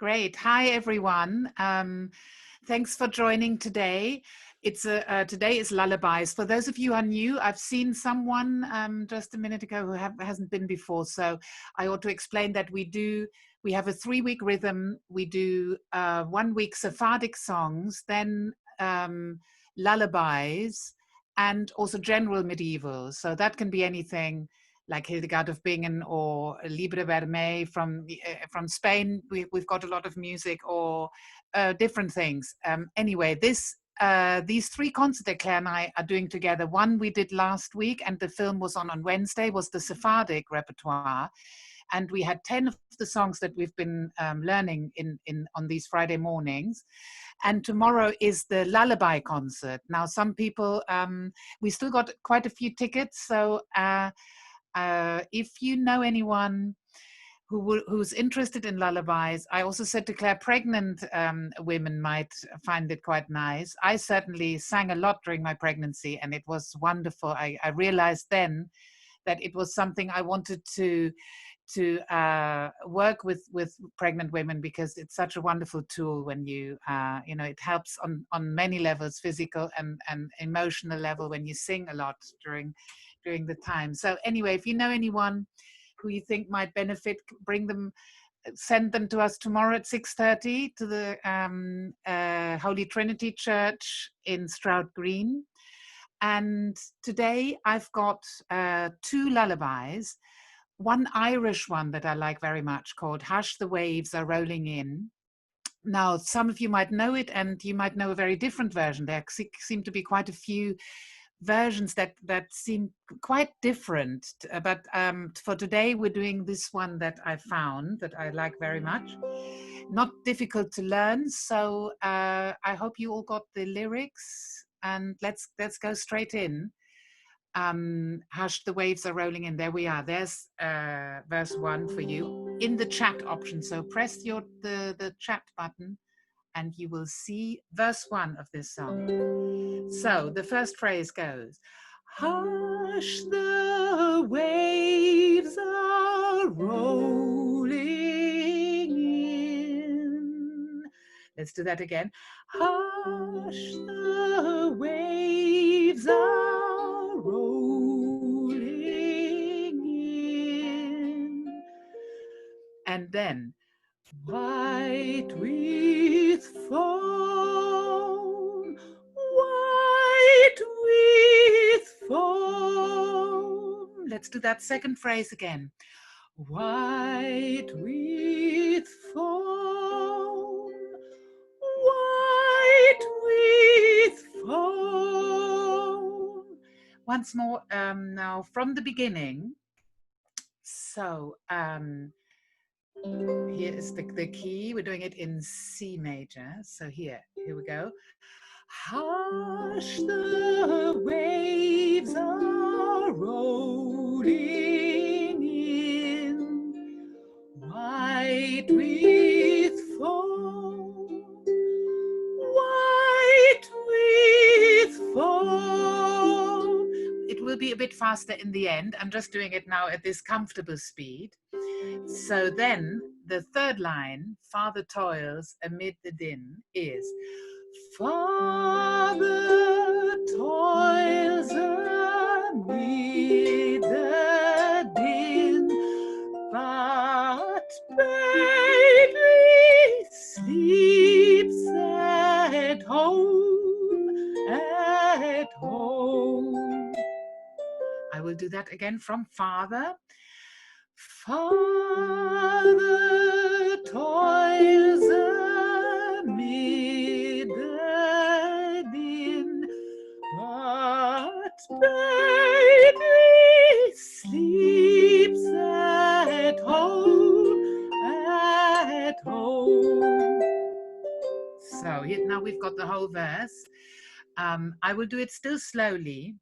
Great. Hi, everyone. Thanks for joining today. Today is lullabies. For those of you who are new, I've seen someone just a minute ago who hasn't been before. So I ought to explain that we have a 3-week rhythm. We do 1 week Sephardic songs, then lullabies, and also general medieval. So that can be anything like Hildegard of Bingen or Libre Vermeil from Spain. We've got a lot of music or different things. Anyway, these 3 concerts that Claire and I are doing together, one we did last week and the film was on Wednesday, was the Sephardic Repertoire. And we had 10 of the songs that we've been learning on these Friday mornings. And tomorrow is the lullaby concert. Now, some people, we still got quite a few tickets. So if you know anyone who's interested in lullabies, I also said to Claire, pregnant women might find it quite nice. I certainly sang a lot during my pregnancy, and it was wonderful. I realized then that it was something I wanted to work with pregnant women, because it's such a wonderful tool when it helps on many levels, physical and emotional level, when you sing a lot during the time. So anyway, if you know anyone who you think might benefit, send them to us tomorrow at 6:30 to the Holy Trinity Church in Stroud Green. And today I've got 2 lullabies. One Irish one that I like very much, called Hush, the Waves Are Rolling In. Now, some of you might know it, and you might know a very different version. There seem to be quite a few versions that seem quite different, but for today we're doing this one that I found that I like very much. Not difficult to learn, so I hope you all got the lyrics, and let's go straight in. Hush, the waves are rolling in. There we are. There's verse 1 for you in the chat option. So press the chat button and you will see verse 1 of this song. So the first phrase goes, hush, the waves are rolling in. Let's do that again. Hush, the waves are rolling in. And then, white with foam, white with foam. Let's do that second phrase again. White with foam, white with foam. Once more now from the beginning. So here is the key. We're doing it in C major. So here we go. Hush, the waves are rolling in, white with foam, white with foam. It will be a bit faster in the end. I'm just doing it now at this comfortable speed. So then the third line, Father toils amid the din, is Father toils amid the din, but baby sleeps at home, at home. I will do that again from Father. Father toils amid the din, but baby sleeps at home, at home. So here, now we've got the whole verse. I will do it still slowly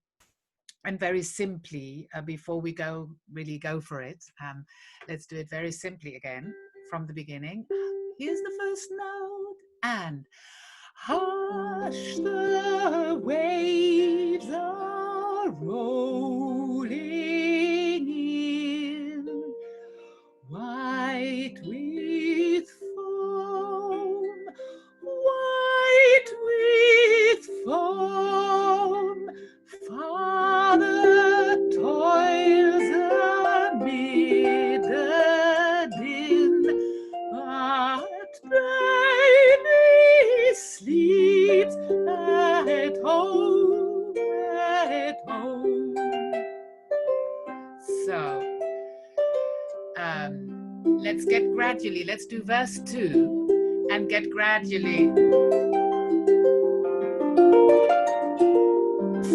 and very simply before we really go for it. Let's do it very simply again from the beginning. Here's the first note, and hush, the waves are rolling in, white with foam, baby sleeps at home, at home. So, let's get gradually, let's do verse 2 and get gradually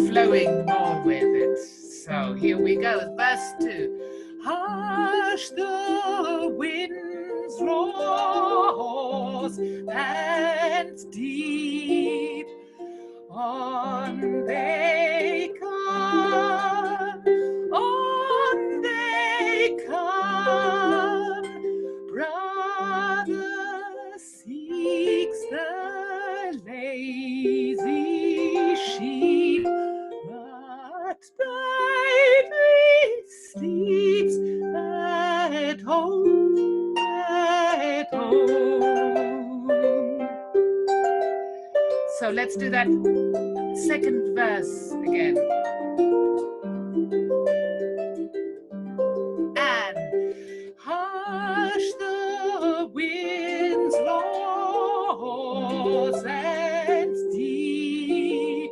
flowing more with it. So here we go, verse 2. Hush the winds roars and deep on they come, brother seeks the lazy sheep, but baby sleeps at home, at home. So let's do that second verse again. And hush the winds, roars and deep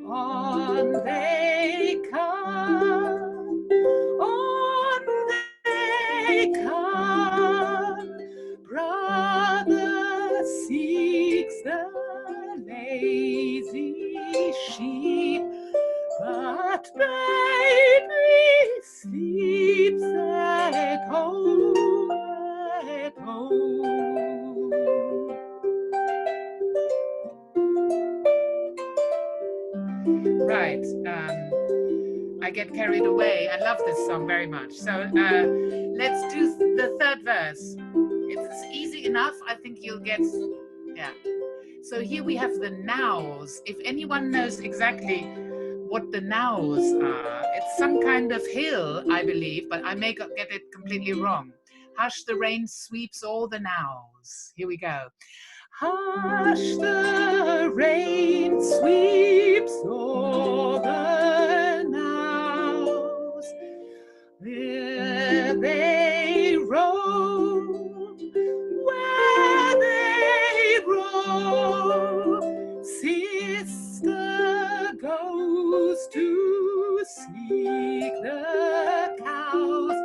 on they come, brother seeks the lazy sheep, but baby sleeps at home, at home. Right, I get carried away. I love this song very much. So let's do the third verse. It's easy enough. I think you'll get, yeah. So here we have the nows. If anyone knows exactly what the nows are, it's some kind of hill, I believe, but I may get it completely wrong. Hush, the rain sweeps all the nows. Here we go. Hush, the rain sweeps all the nows. There they roam, where they roam. Sister goes to seek the cows,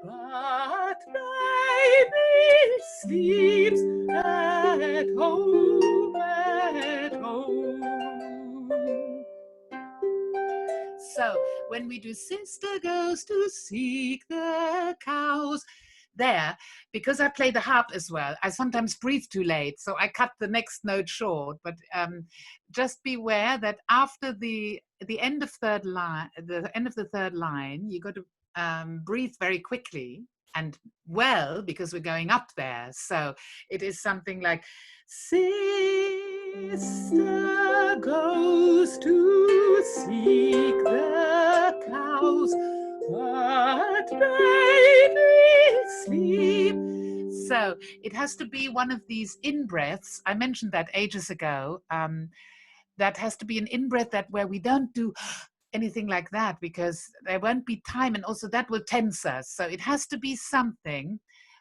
but baby sleeps at home, at home. So when we do sister goes to seek the cows, there, because I play the harp as well, I sometimes breathe too late, so I cut the next note short. But just beware that after the end of third line, the end of the third line, you got to breathe very quickly and well, because we're going up there. So it is something like, sister goes to seek the cows, but baby sleep. So it has to be one of these in-breaths. I mentioned that ages ago. That has to be an in-breath that where we don't do anything like that, because there won't be time, and also that will tense us. So it has to be something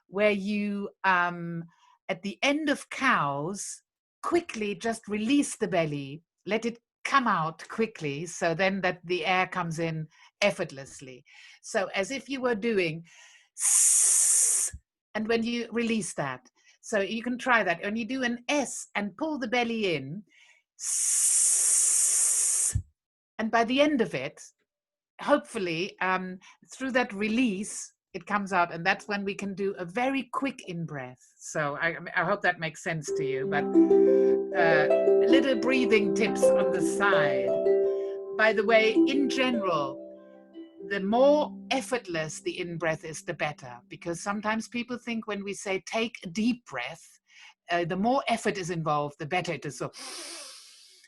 where you, at the end of cows, quickly just release the belly, let it come out quickly, so then that the air comes in effortlessly. So as if you were doing S, and when you release that. So you can try that. When you do an S and pull the belly in, S, and by the end of it, hopefully, through that release, it comes out, and that's when we can do a very quick in-breath. So I hope that makes sense to you, but little breathing tips on the side. By the way, in general, the more effortless the in-breath is, the better, because sometimes people think when we say take a deep breath, the more effort is involved, the better it is. So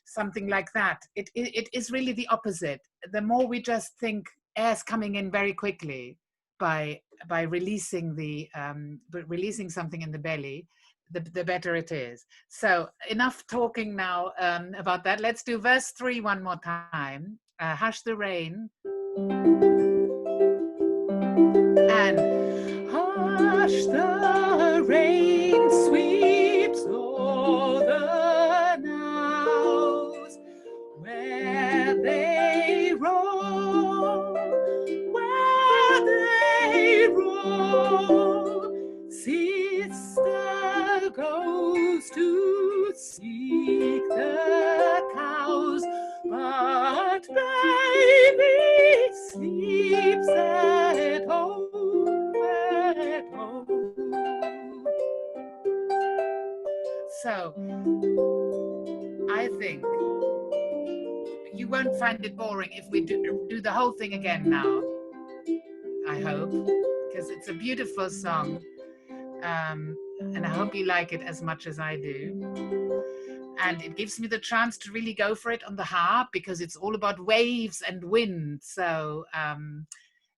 something like that. It is really the opposite. The more we just think air's coming in very quickly by releasing releasing something in the belly, the better it is. So enough talking now about that. Let's do verse 3 one more time. Hush the rain. And hush the rain, sweet So I think you won't find it boring if we do the whole thing again now. I hope, because it's a beautiful song, and I hope you like it as much as I do. And it gives me the chance to really go for it on the harp, because it's all about waves and wind. So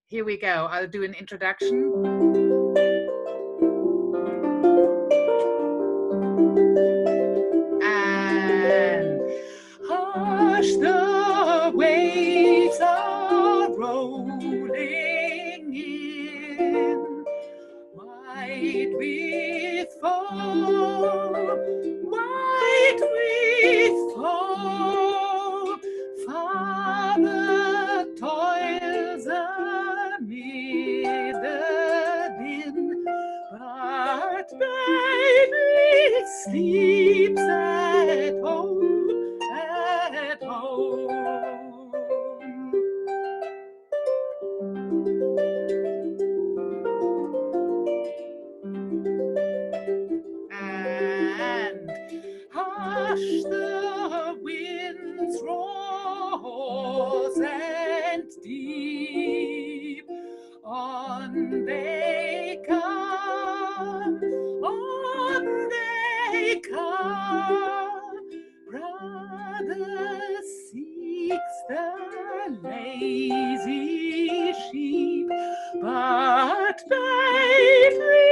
here we go. I'll do an introduction. And hush, the waves are rolling in, white with foam, white with foam. Father toils amid the din, but baby sleeps at home, at home. And hush, the winds roars and deep, on they come, on they come. Brother seeks the lazy sheep, but baby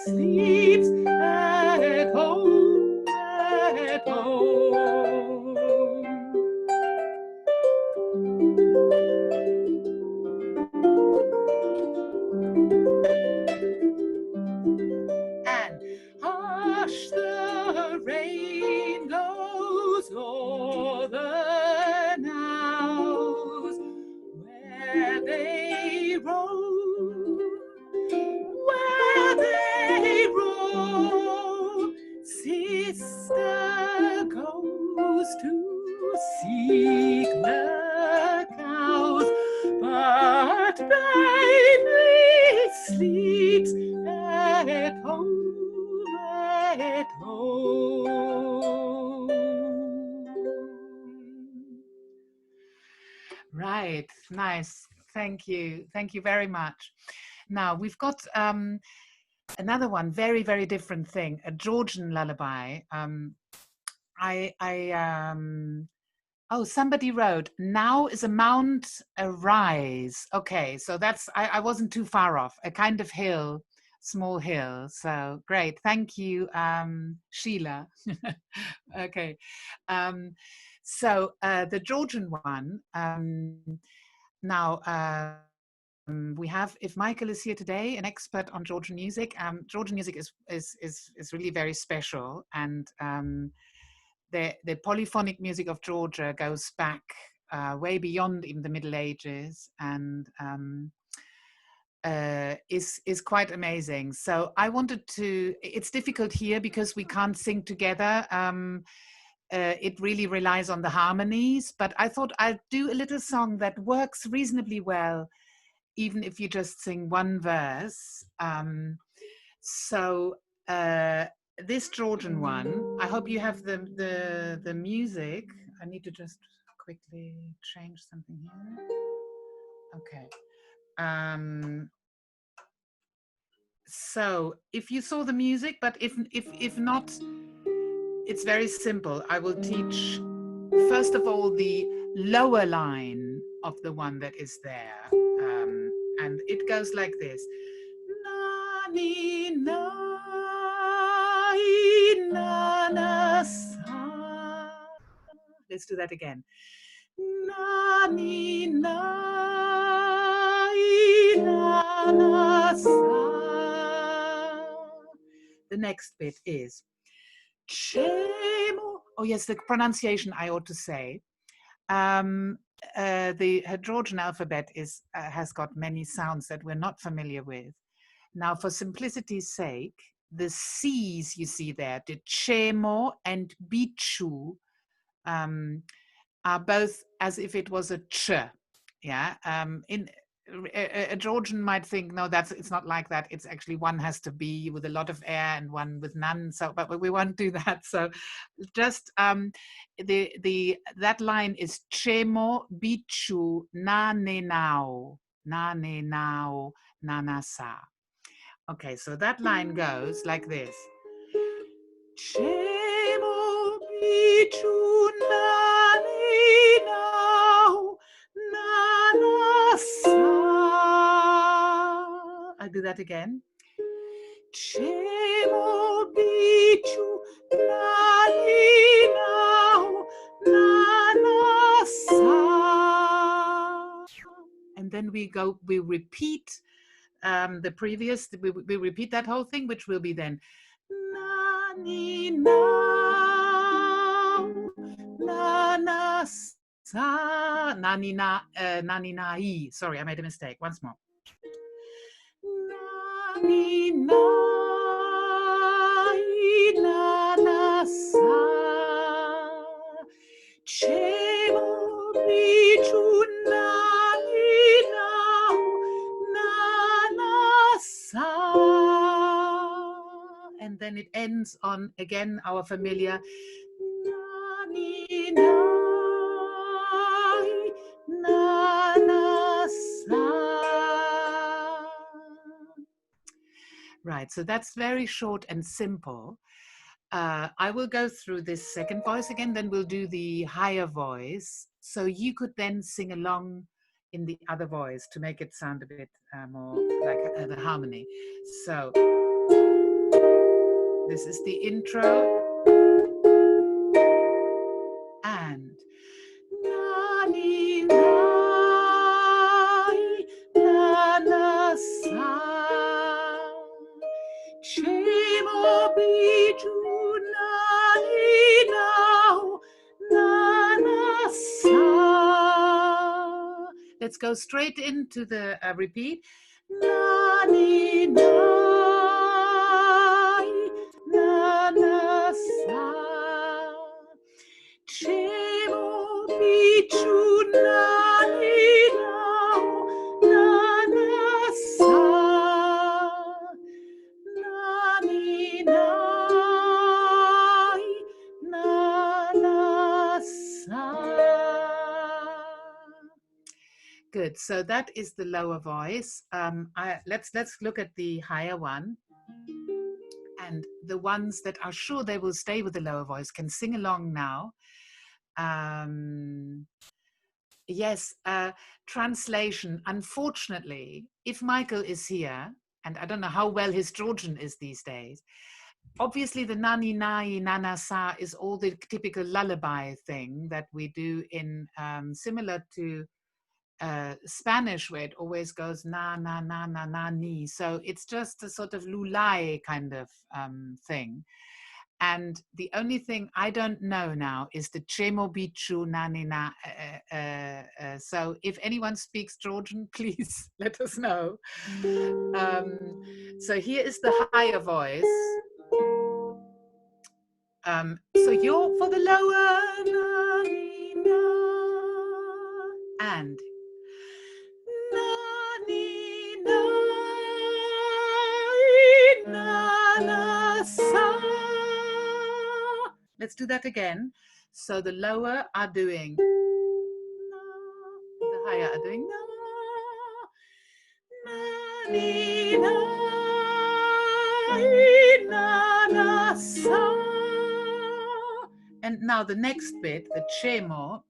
sleeps at home, at home. And hush, the rain blows o'er the naos, where they roam, where they roam. Sister goes to seek the cows, but baby sleeps at home, at home. Right, nice. Thank you. Thank you very much. Now we've got another one, very, very different thing, a Georgian lullaby. Oh, somebody wrote, now is a mount arise. Okay, so that's, I wasn't too far off, a kind of hill, small hill. So great, thank you, Sheila. Okay, so the Georgian one, now, we have, if Michael is here today, an expert on Georgian music. Georgian music is really very special, and the polyphonic music of Georgia goes back way beyond even the Middle Ages, and is quite amazing. So I wanted to, it's difficult here because we can't sing together. It really relies on the harmonies, but I thought I'd do a little song that works reasonably well, even if you just sing one verse. So this Georgian one, I hope you have the music. I need to just quickly change something here. Okay. So if you saw the music, but if not, it's very simple. I will teach first of all the lower line of the one that is there, and it goes like this: Naninai, nanasa. Let's do that again. Naninai, nanasa. The next bit is cemo. Oh yes, the pronunciation I ought to say. Her Georgian alphabet has got many sounds that we're not familiar with. Now, for simplicity's sake, the C's you see there, the cemo and bico, are both as if it was a ch. Yeah. a Georgian might think, no, it's not like that. It's actually one has to be with a lot of air and one with none. So, but we won't do that. So, just that line is cemo, bico, nenao, nanasa. Okay, so that line goes like this. Cemo, bico, nanao, nanasa. I'll do that again. Cemo, bico, nanao, nanasa. And then we repeat the previous, we repeat that whole thing, which will be then Naninai, nanasa, naninai. Sorry, I made a mistake. Once more. Naninai, nanasa, cemo, bico, nanao, nanasa. And then it ends on, again, our familiar Naninai, nanasa. Right, so that's very short and simple. I will go through this second voice again, then we'll do the higher voice. So you could then sing along in the other voice to make it sound a bit more like the harmony. So this is the intro. And Naninai, nanasa, cemo, bico, nanao, nanasa. Let's go straight into the repeat. Naninai, nanasa, cemo, bico, nanao, nanasa, naninai, nanasa. Good. So that is the lower voice. Let's look at the higher one. And the ones that are sure they will stay with the lower voice can sing along now. Yes, translation. Unfortunately, if Michael is here, and I don't know how well his Georgian is these days, obviously the Naninai, nanasa is all the typical lullaby thing that we do in, similar to Spanish, where it always goes na, na, na, na, na, ni. So it's just a sort of lulai kind of thing. And the only thing I don't know now is the cemo, bico, nanina. So if anyone speaks Georgian, please let us know. So here is the higher voice. So you're for the lower, and let's do that again. So the lower are doing, the higher are doing, and now the next bit, the cemo,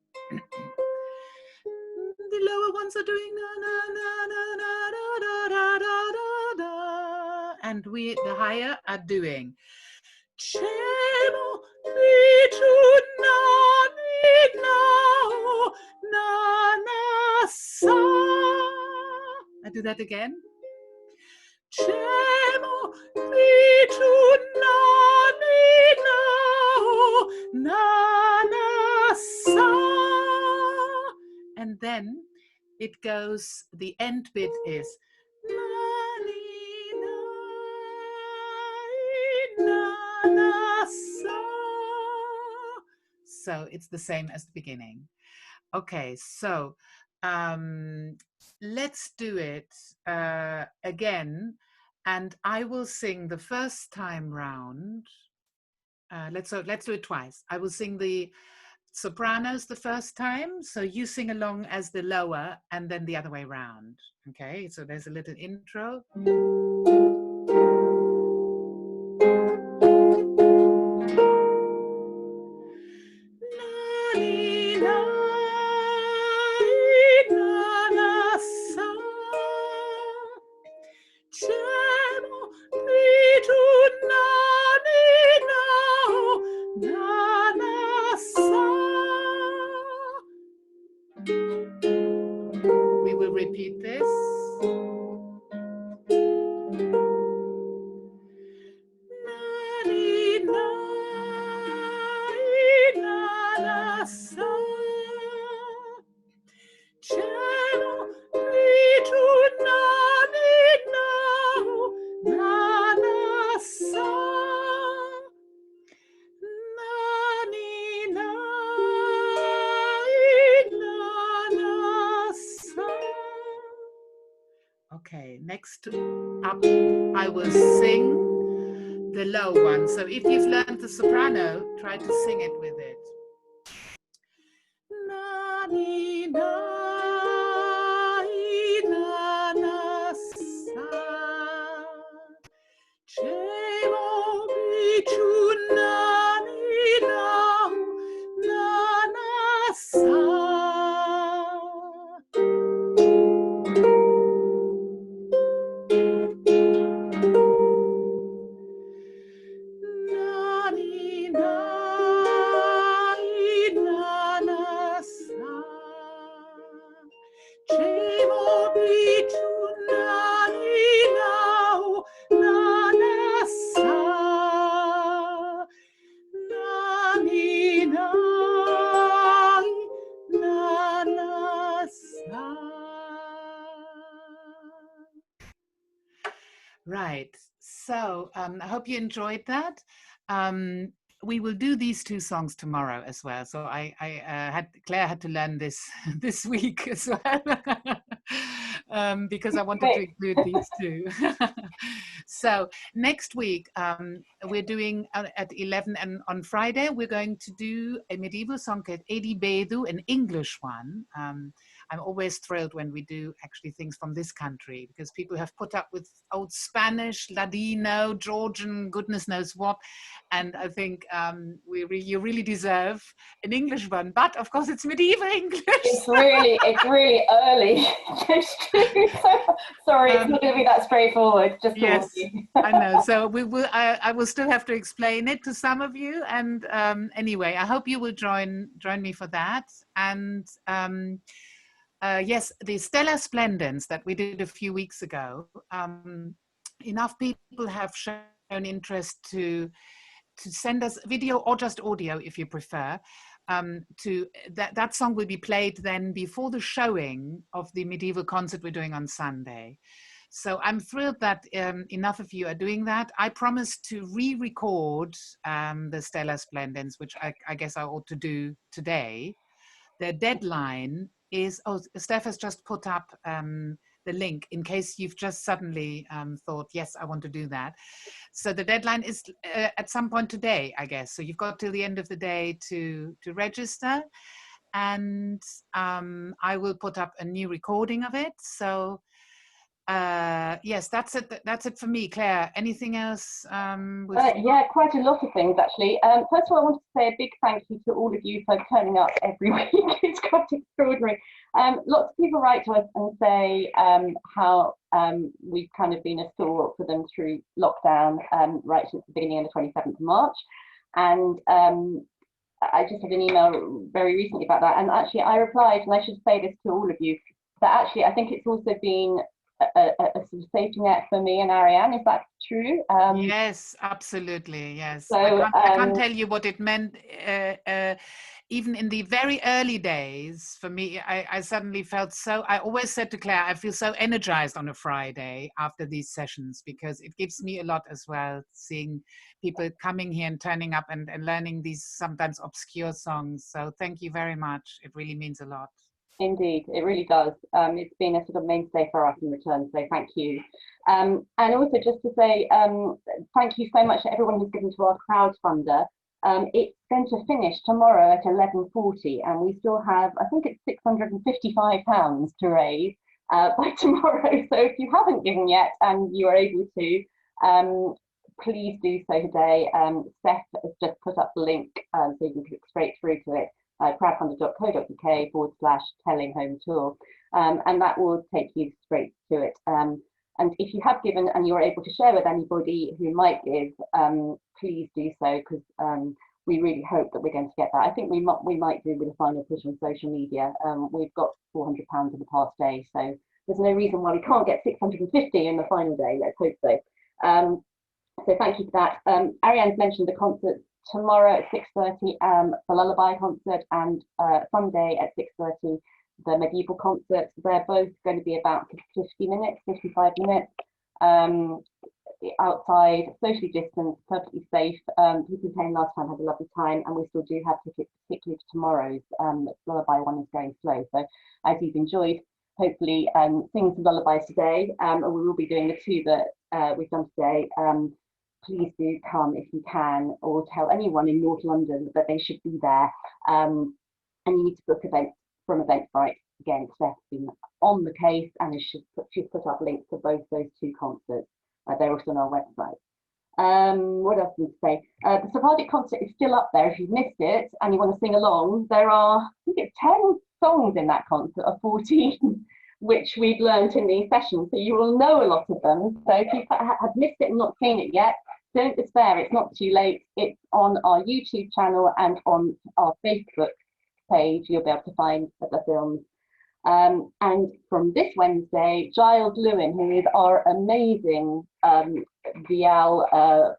the lower ones are doing na na na na na da da da da da, and the higher are doing cemo, bico, nanao, nanasa. I do that again. Cemo, bico, nanao, nanasa. And then it goes, the end bit is nanasa. So it's the same as the beginning. Okay, so let's do it again, and I will sing the first time round. Let's do it twice. I will sing the sopranos the first time, so you sing along as the lower, and then the other way round. Okay, so there's a little intro. Cemo, bico, nanao, nanasa. We will repeat this. Naninai, nanasa. Cemo, bico, nanao, nanasa. Okay, next up, I will sing the low one. So if you've learned the soprano, try to sing it with it. Naninai, nanasa. Cemo, bico, nanao, nanasa. Naninai, nanasa. Cemo, bico, nanao, nanasa. Naninai, nanasa. Right. So I hope you enjoyed that. We will do these two songs tomorrow as well. So Claire had to learn this this week as well because I wanted to include these two. So next week we're doing at 11, and on Friday we're going to do a medieval song called Edi Bedu, an English one. I'm always thrilled when we do actually things from this country, because people have put up with old Spanish, Ladino, Georgian, goodness knows what. And I think you really deserve an English one. But of course, it's medieval English. It's really early. Sorry, it's not going to be that straightforward. Just yes, I know. So we will. I will still have to explain it to some of you. And anyway, I hope you will join me for that. And yes, the Stella Splendens that we did a few weeks ago. Enough people have shown interest to send us video or just audio, if you prefer. That song will be played then before the showing of the medieval concert we're doing on Sunday. So I'm thrilled that enough of you are doing that. I promised to re-record the Stella Splendens, which I guess I ought to do today. The deadline is, Steph has just put up the link in case you've just suddenly thought, yes, I want to do that. So the deadline is at some point today, I guess. So you've got till the end of the day to register. And I will put up a new recording of it. So yes, that's it for me. Claire, anything else? Yeah, quite a lot of things actually. First of all, I want to say a big thank you to all of you for turning up every week. It's quite extraordinary. Lots of people write to us and say how we've kind of been a stalwart for them through lockdown right since the beginning of the 27th of March. And I just had an email very recently about that. And actually I replied, and I should say this to all of you, that actually I think it's also been a sort of safety net for me and Ariane. Is that true? Yes, absolutely. Yes. So, I can't tell you what it meant. Even in the very early days, for me, I suddenly felt so, I always said to Claire, I feel so energized on a Friday after these sessions, because it gives me a lot as well, seeing people coming here and turning up and learning these sometimes obscure songs. So thank you very much. It really means a lot. Indeed, it really does. It's been a sort of mainstay for us in return, so thank you. And also just to say thank you so much to everyone who's given to our crowdfunder. It's going to finish tomorrow at 11:40, and we still have, I think it's £655 to raise by tomorrow. So if you haven't given yet and you are able to, please do so today. Steph has just put up the link so you can click straight through to it. crowdfunder.co.uk/telling home tour, and that will take you straight to it. And if you have given and you're able to share with anybody who might give, please do so, because we really hope that we're going to get that. I think we might do with a final push on social media. We've got £400 in the past day, so there's no reason why we can't get 650 in the final day. Let's hope so. So thank you for that. Ariane's mentioned the concert tomorrow at 6:30, the Lullaby concert, and Sunday at 6:30, the medieval concert. They're both going to be about 50 minutes, 55 minutes, outside, socially distanced, perfectly safe. People who came last time had a lovely time, and we still do have tickets, particularly for tomorrow's. The Lullaby one is going slow, so as you've enjoyed, hopefully singing some lullabies today, and we will be doing the two that we've done today. Please do come if you can, or tell anyone in North London that they should be there. And you need to book events from Eventbrite. Again, Steph's been on the case, and she's put up links to both those two concerts. They're also on our website. What else do I say? The Sephardic concert is still up there. If you've missed it and you want to sing along, there are, I think it's 10 songs in that concert, or 14, which we've learned in these sessions. So you will know a lot of them. So if you have missed it and not seen it yet, don't despair, it's not too late. It's on our YouTube channel and on our Facebook page. You'll be able to find the films. And from this Wednesday, Giles Lewin, who is our amazing viol, oud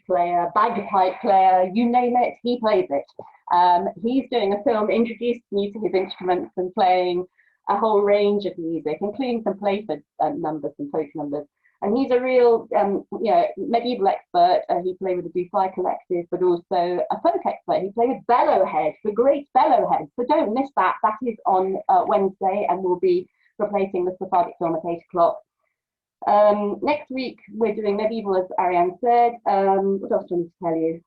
player, bagpipe player, you name it, he plays it. He's doing a film introducing you to his instruments and playing a whole range of music, including some Playford numbers and folk numbers. And he's a real medieval expert. He played with the Dufy Collective, but also a folk expert. He played with Bellowhead, the great Bellowhead. So don't miss that. That is on Wednesday, and we'll be replacing the Sephardic film at 8 o'clock. Next week, we're doing medieval, as Ariane said. What else do I need to tell you?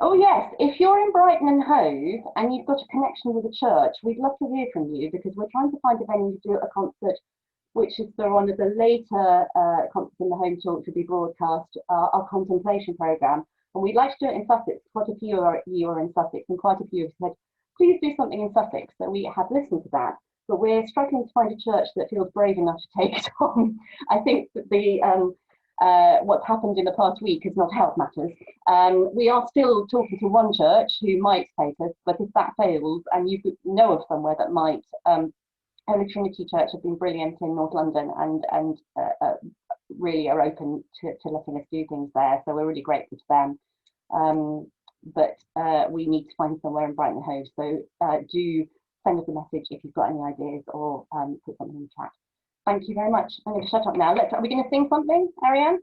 Oh yes, if you're in Brighton and Hove and you've got a connection with the church, we'd love to hear from you, because we're trying to find a venue to do a concert which is for one of the later concerts in the home tour, which will be broadcast, our contemplation programme. And we'd like to do it in Sussex. Quite a few of you are in Sussex, and quite a few have said, please do something in Sussex. So we have listened to that. But we're struggling to find a church that feels brave enough to take it on. I think that what's happened in the past week has not helped matters. We are still talking to one church who might take us, but if that fails, and you know of somewhere that might, Holy Trinity Church have been brilliant in North London, and really are open to letting us do things there. So we're really grateful to them. But we need to find somewhere in Brighton and Hove. So do send us a message if you've got any ideas, or put something in the chat. Thank you very much. I'm going to shut up now. Are we going to sing something, Ariane?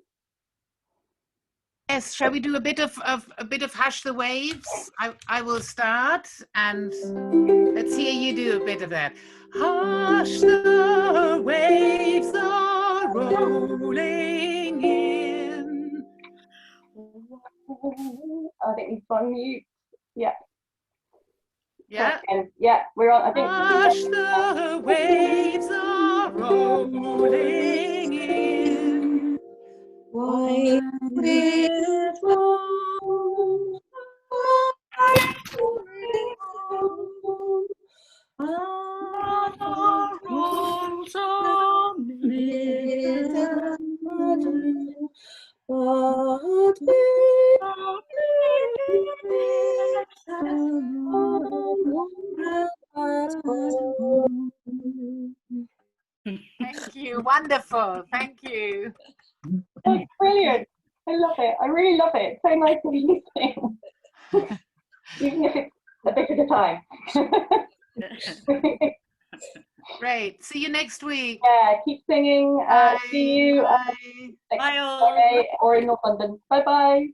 Yes. Shall we do a bit of Hush the Waves? I will start, and let's hear you do a bit of that. Hush, the waves are rolling in. I think he's on mute. Yeah. Yeah. Yeah, we're on. I think. Hush, the waves are rolling in. Why it won't Thank you. Wonderful. Thank you. That's brilliant. I love it. I really love it. So nice to be listening. Even if it's a bit at a time. Great. See you next week. Yeah, keep singing. Bye. See you Bye. next Friday or in North London. Bye bye.